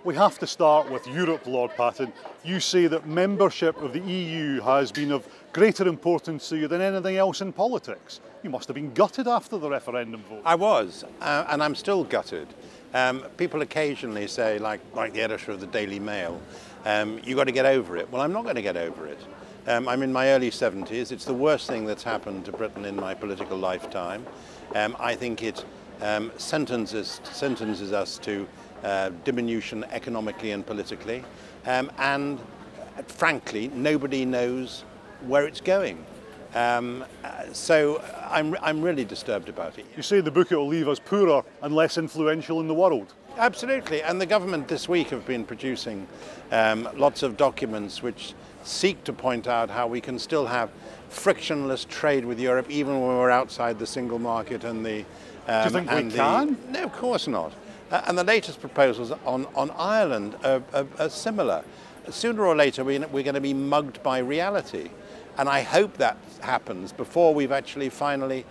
We have to start with Europe, Lord Patten. You say that membership of the EU has been of greater importance to you than anything else in politics. You must have been gutted after the referendum vote. I was, and I'm still gutted. People occasionally say, like the editor of the Daily Mail, you've got to get over it. Well, I'm not going to get over it. I'm in my early 70s. It's the worst thing that's happened to Britain in my political lifetime. I think it sentences us to diminution economically and politically, and frankly, nobody knows where it's going. So I'm really disturbed about it. You say the book will leave us poorer and less influential in the world. Absolutely, and the government this week have been producing lots of documents which seek to point out how we can still have frictionless trade with Europe even when we're outside the single market and the... Do you think we can? No, of course not. And the latest proposals on Ireland are similar. Sooner or later we're going to be mugged by reality. And I hope that happens before we've actually finally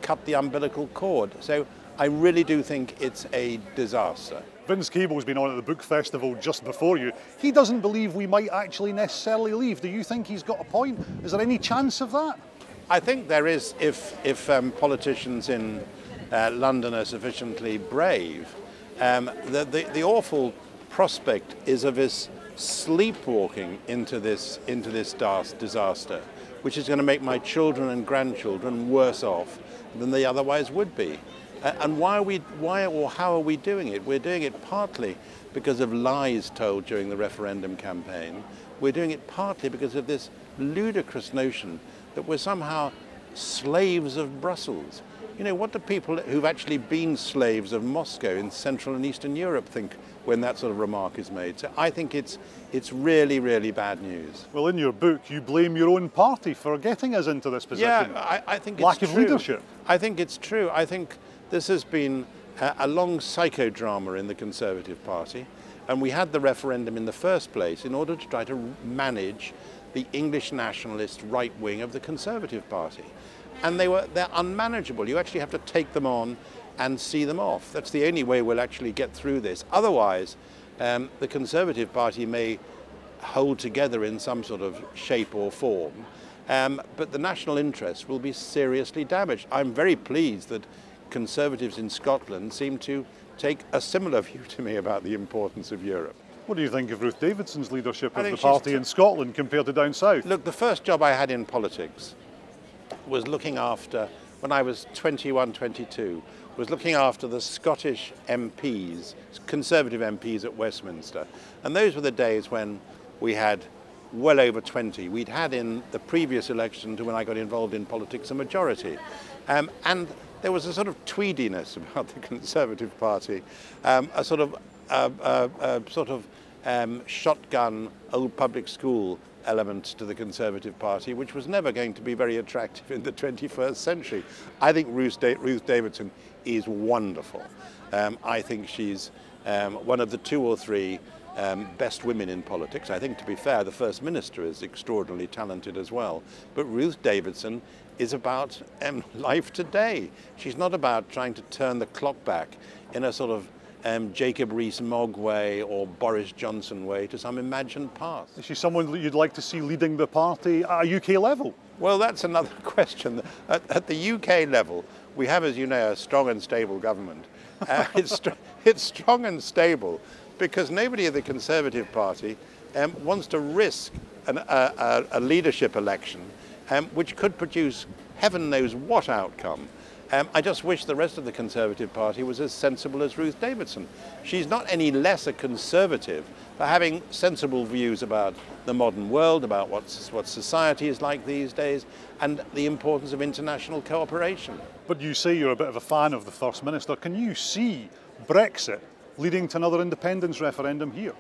cut the umbilical cord. So I really do think it's a disaster. Vince Cable's been on at the book festival just before you. He doesn't believe we might actually necessarily leave. Do you think he's got a point? Is there any chance of that? I think there is if politicians in London are sufficiently brave. The awful prospect is of us sleepwalking into this disaster, which is going to make my children and grandchildren worse off than they otherwise would be. And how are we doing it? We're doing it partly because of lies told during the referendum campaign. We're doing it partly because of this ludicrous notion that we're somehow slaves of Brussels. You know, what do people who've actually been slaves of Moscow in Central and Eastern Europe think when that sort of remark is made? So I think it's really, really bad news. Well, in your book, you blame your own party for getting us into this position. Yeah, I think it's lack of leadership. I think it's true. I think this has been a long psychodrama in the Conservative Party, and we had the referendum in the first place in order to try to manage the English nationalist right wing of the Conservative Party. And they're unmanageable. You actually have to take them on and see them off. That's the only way we'll actually get through this. Otherwise, the Conservative Party may hold together in some sort of shape or form, but the national interest will be seriously damaged. I'm very pleased that Conservatives in Scotland seem to take a similar view to me about the importance of Europe. What do you think of Ruth Davidson's leadership of the party in Scotland compared to down south? Look, the first job I had in politics was looking after, when I was 21, 22, was looking after the Scottish MPs, Conservative MPs at Westminster. And those were the days when we had well over 20. We'd had in the previous election to when I got involved in politics a majority. And there was a sort of tweediness about the Conservative Party, a sort of shotgun old public school element to the Conservative Party, which was never going to be very attractive in the 21st century. I think Ruth Davidson is wonderful. I think she's one of the 2 or 3 best women in politics. I think, to be fair, the First Minister is extraordinarily talented as well. But Ruth Davidson is about life today. She's not about trying to turn the clock back in a sort of Jacob Rees-Mogg way or Boris Johnson way to some imagined past. Is she someone that you'd like to see leading the party at a UK level? Well, that's another question. At the UK level, we have, as you know, a strong and stable government. It's strong and stable because nobody at the Conservative Party wants to risk a leadership election which could produce heaven knows what outcome. I just wish the rest of the Conservative Party was as sensible as Ruth Davidson. She's not any less a conservative for having sensible views about the modern world, about what society is like these days, and the importance of international cooperation. But you say you're a bit of a fan of the First Minister. Can you see Brexit leading to another independence referendum here?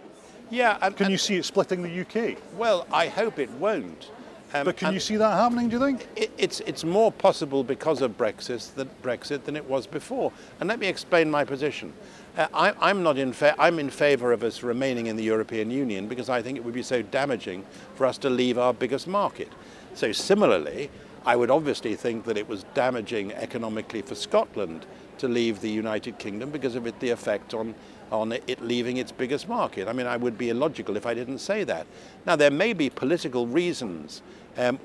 Yeah. Can you see it splitting the UK? Well, I hope it won't. But can you see that happening, do you think? It's more possible because of Brexit than it was before. And let me explain my position. I'm in favour of us remaining in the European Union because I think it would be so damaging for us to leave our biggest market. So similarly, I would obviously think that it was damaging economically for Scotland to leave the United Kingdom because of the effect on on it leaving its biggest market. I mean, I would be illogical if I didn't say that. Now, there may be political reasons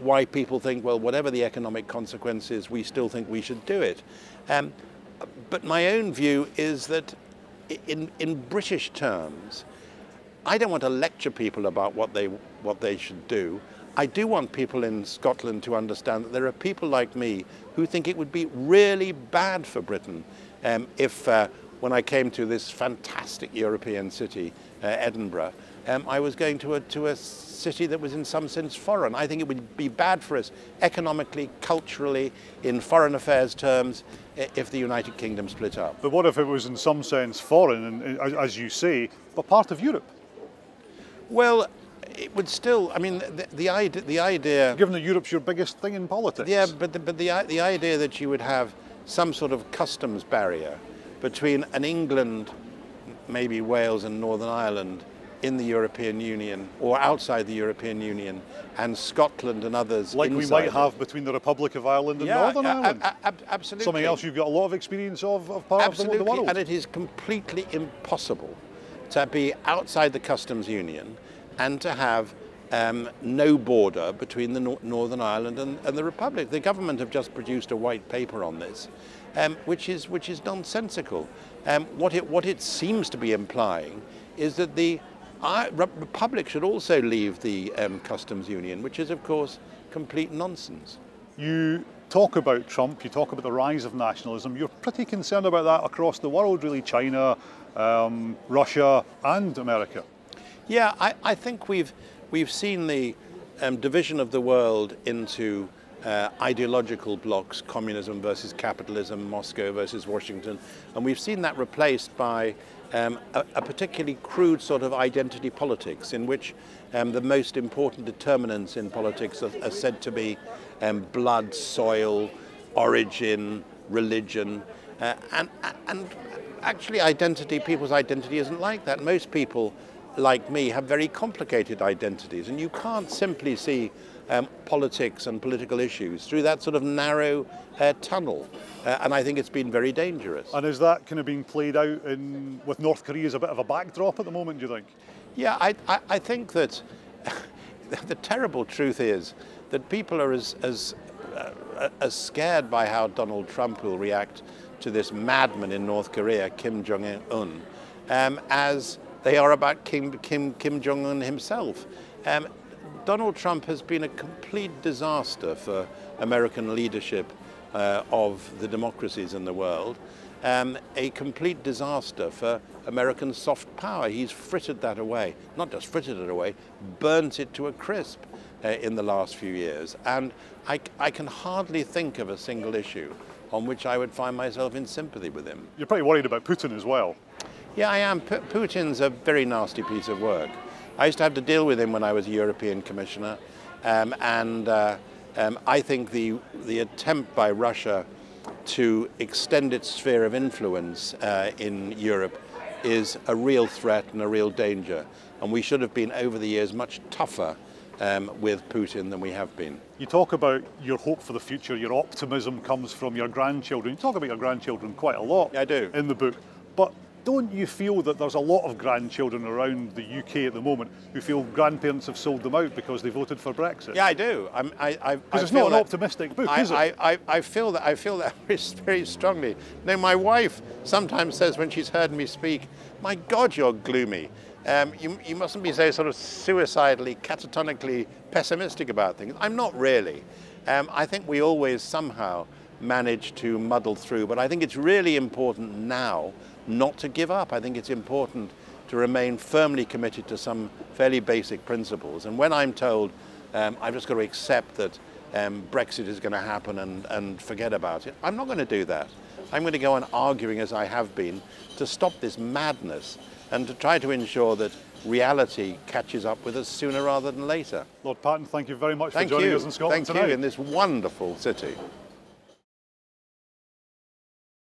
why people think, well, whatever the economic consequences, we still think we should do it. But my own view is that in British terms, I don't want to lecture people about what they should do. I do want people in Scotland to understand that there are people like me who think it would be really bad for Britain if, when I came to this fantastic European city, Edinburgh, I was going to a city that was in some sense foreign. I think it would be bad for us economically, culturally, in foreign affairs terms, if the United Kingdom split up. But what if it was in some sense foreign, and, as you say, but part of Europe? Well, it would still, I mean, the idea... Given that Europe's your biggest thing in politics. Yeah, but the idea that you would have some sort of customs barrier between an England, maybe Wales and Northern Ireland in the European Union or outside the European Union, and Scotland and others like we might have between the Republic of Ireland and Northern Ireland. Absolutely. Something else you've got a lot of experience of part absolutely. of the world. And it is completely impossible to be outside the customs union and to have no border between the Northern Ireland and the Republic. The government have just produced a white paper on this, which is nonsensical. What it seems to be implying is that the Republic should also leave the customs union, which is of course complete nonsense. You talk about Trump, you talk about the rise of nationalism. You're pretty concerned about that across the world, really, China, Russia and America. Yeah, I think we've seen the division of the world into ideological blocks, communism versus capitalism, Moscow versus Washington, and we've seen that replaced by a particularly crude sort of identity politics in which the most important determinants in politics are said to be blood, soil, origin, religion, and actually people's identity isn't like that. Most people like me have very complicated identities, and you can't simply see politics and political issues through that sort of narrow tunnel, and I think it's been very dangerous. And is that kind of being played out with North Korea as a bit of a backdrop at the moment, do you think? Yeah, I think that the terrible truth is that people are as scared by how Donald Trump will react to this madman in North Korea, Kim Jong-un, as they are about Kim Jong-un himself. Donald Trump has been a complete disaster for American leadership of the democracies in the world, a complete disaster for American soft power. He's frittered that away, not just frittered it away, burnt it to a crisp in the last few years. And I can hardly think of a single issue on which I would find myself in sympathy with him. You're pretty worried about Putin as well. Yeah, I am. Putin's a very nasty piece of work. I used to have to deal with him when I was a European Commissioner, I think the attempt by Russia to extend its sphere of influence in Europe is a real threat and a real danger, and we should have been over the years much tougher with Putin than we have been. You talk about your hope for the future, your optimism comes from your grandchildren. You talk about your grandchildren quite a lot. I do. In the book. But don't you feel that there's a lot of grandchildren around the UK at the moment who feel grandparents have sold them out because they voted for Brexit? Yeah, I do. Because it's not an optimistic book, is it? I feel that very strongly. Now, my wife sometimes says when she's heard me speak, "My God, you're gloomy. You mustn't be so sort of suicidally, catatonically pessimistic about things." I'm not really. I think we always somehow manage to muddle through, but I think it's really important now not to give up. I think it's important to remain firmly committed to some fairly basic principles. And when I'm told I've just got to accept that Brexit is going to happen and forget about it, I'm not going to do that. I'm going to go on arguing as I have been to stop this madness and to try to ensure that reality catches up with us sooner rather than later. Lord Patten, thank you very much for joining us in Scotland tonight. Thank you, in this wonderful city.